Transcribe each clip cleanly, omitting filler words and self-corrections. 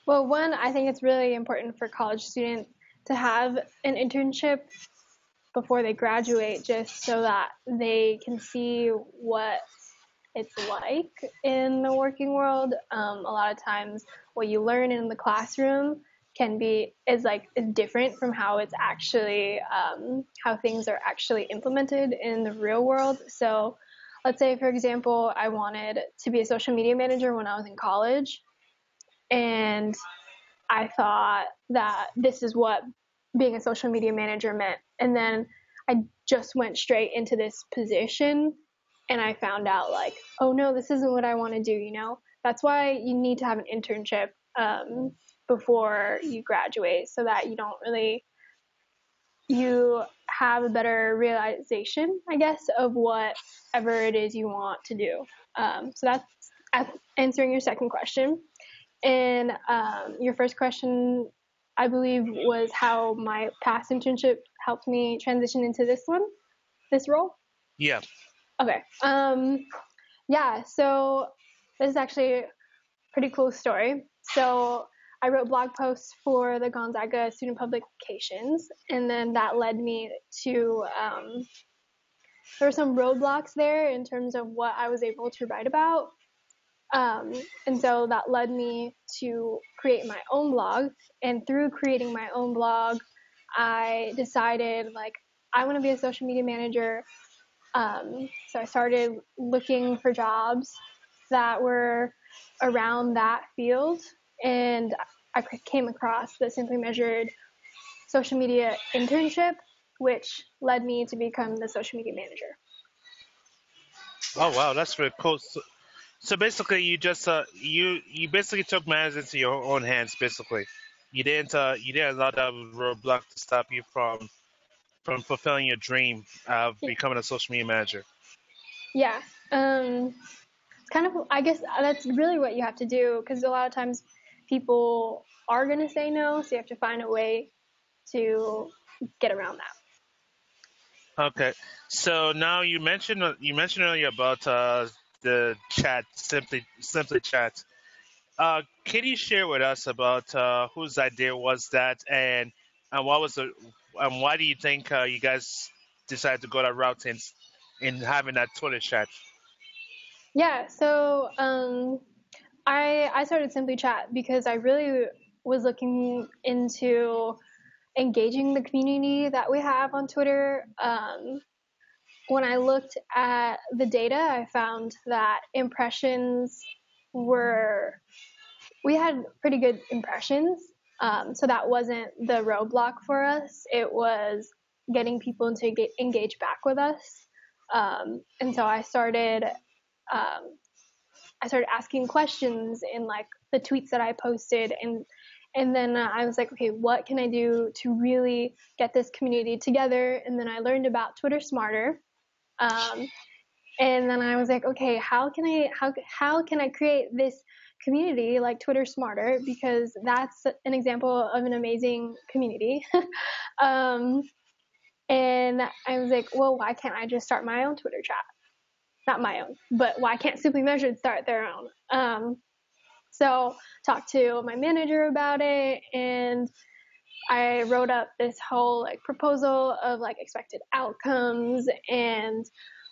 Well, one, I think it's really important for college students to have an internship before they graduate, just so that they can see what it's like in the working world. A lot of times, what you learn in the classroom is different from how it's actually how things are actually implemented in the real world. So, let's say, for example, I wanted to be a social media manager when I was in college, and I thought that this is what being a social media manager meant. And then I just went straight into this position and I found out, like, oh no, this isn't what I want to do. That's why you need to have an internship before you graduate, so that you have a better realization, I guess, of whatever it is you want to do. So that's answering your second question. And your first question, I believe, was how my past internship helped me transition into this role. Yeah. Okay. Yeah. So this is actually a pretty cool story. So I wrote blog posts for the Gonzaga student publications, and then that led me to there were some roadblocks there in terms of what I was able to write about. And so that led me to create my own blog. And through creating my own blog, I decided, like, I want to be a social media manager. So I started looking for jobs that were around that field. And I came across the Simply Measured social media internship, which led me to become the social media manager. Oh wow, that's really cool. So basically, you basically took matters into your own hands. Basically, you didn't allow that roadblock to stop you from fulfilling your dream of Yeah. becoming a social media manager. Yeah. It's kind of, I guess that's really what you have to do, because a lot of times people are going to say no, so you have to find a way to get around that. Okay, so now you mentioned earlier about the chat, simply chat. Can you share with us about whose idea was that, and what was the and why do you think you guys decided to go that route in having that Twitter chat? Yeah, so I started Simply Chat because I really was looking into engaging the community that we have on Twitter. When I looked at the data, I found that we had pretty good impressions. So that wasn't the roadblock for us. It was getting people to engage back with us. And so um, I started asking questions in, like, the tweets that I posted, and then I was like, okay, what can I do to really get this community together? And then I learned about Twitter Smarter, um, and then I was like, okay, how can I create this community like Twitter Smarter, because that's an example of an amazing community. um, and I was like, well, why can't I just start my own Twitter chat? Not my own, but why can't Simply Measured start their own? So talked to my manager about it, and I wrote up this whole, like, proposal of, like, expected outcomes and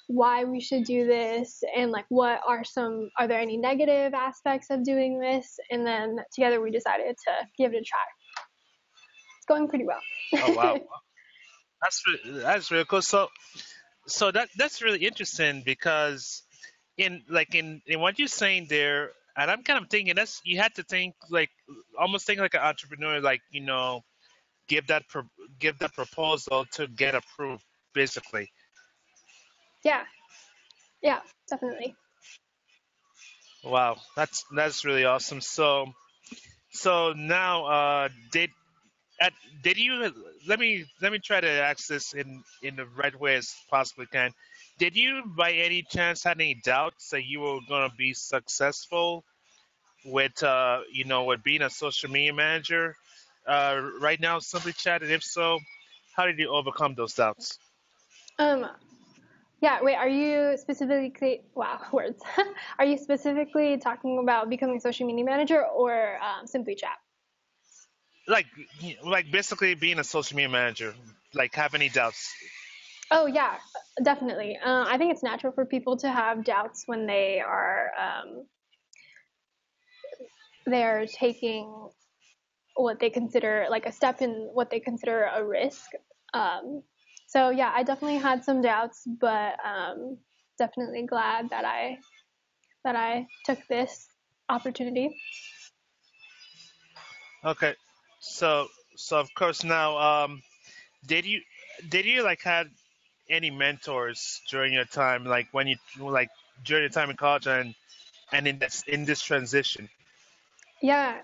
why we should do this, and, like, are there any negative aspects of doing this, and then together we decided to give it a try. It's going pretty well. Oh wow, that's really cool. So that's really interesting because in what you're saying there, and I'm kind of thinking that's you had to think like almost think like an entrepreneur, like give that pro- give that proposal to get approved, basically. Yeah, yeah, definitely. Wow, that's really awesome. So now, at, did you let me try to ask this in the right way as possibly can. Did you by any chance had any doubts that you were gonna be successful with with being a social media manager right now, simply chat, and if so, how did you overcome those doubts? Um, yeah, wait, are you specifically, wow, words. Are you specifically talking about becoming a social media manager, or Simply Chat? like like basically being a social media manager, like have any doubts? Oh yeah, definitely. I think it's natural for people to have doubts when they're taking what they consider like a step in what they consider a risk. Um, so yeah, I definitely had some doubts, but definitely glad that I took this opportunity. Okay, so of course now, did you like had any mentors during your time, like when you like during your time in college and in this transition? Yeah.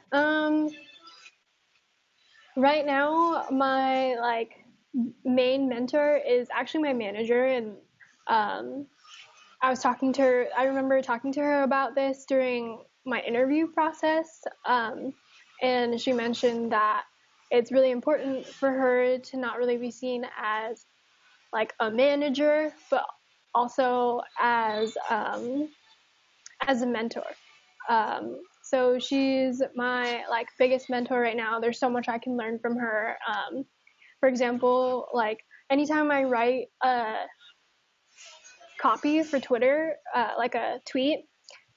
Right now, my like main mentor is actually my manager, and um, I was talking to her. I remember talking to her about this during my interview process, and she mentioned that it's really important for her to not really be seen as like a manager, but also as a mentor. So she's my like biggest mentor right now. There's so much I can learn from her. For example, like anytime I write a copy for Twitter, like a tweet,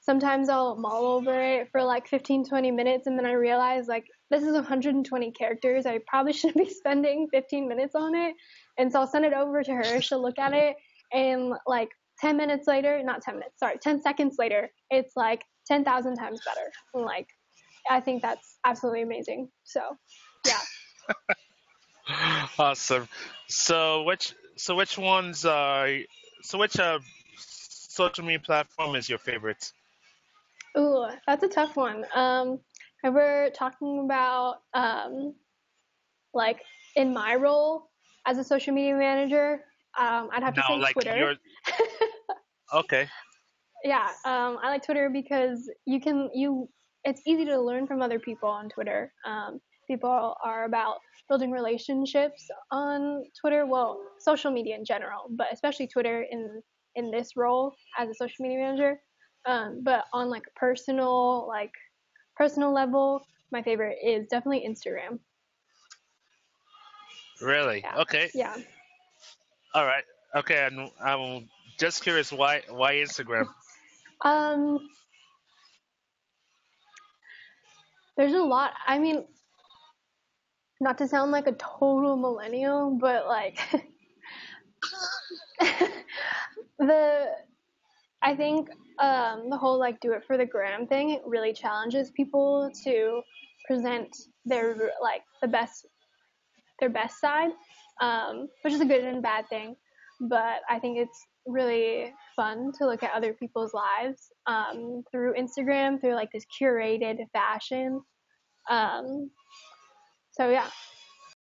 sometimes I'll mull over it for like 15, 20 minutes, and then I realize like this is 120 characters. I probably shouldn't be spending 15 minutes on it. And so I'll send it over to her. She'll look at it, and like 10 minutes later, not 10 minutes, sorry, 10 seconds later, it's like 10,000 times better. And like, I think that's absolutely amazing. So, yeah. Awesome. Which ones are which social media platform is your favorite? Ooh, that's a tough one. If we're talking about like in my role as a social media manager, I'd have to Now, say like Twitter. you're okay. Yeah, I like Twitter because it's easy to learn from other people on Twitter. People are about building relationships on Twitter. Well, social media in general, but especially Twitter in this role as a social media manager. But on like a personal level, my favorite is definitely Instagram. Really? Yeah, Okay. yeah. All right. Okay. And I'm just curious why Instagram? Um, there's a lot. I mean, not to sound like a total millennial, but like the I think the whole like do it for the gram thing it really challenges people to present their like their best side, which is a good and bad thing. But I think it's really fun to look at other people's lives through Instagram through like this curated fashion. Um, so yeah.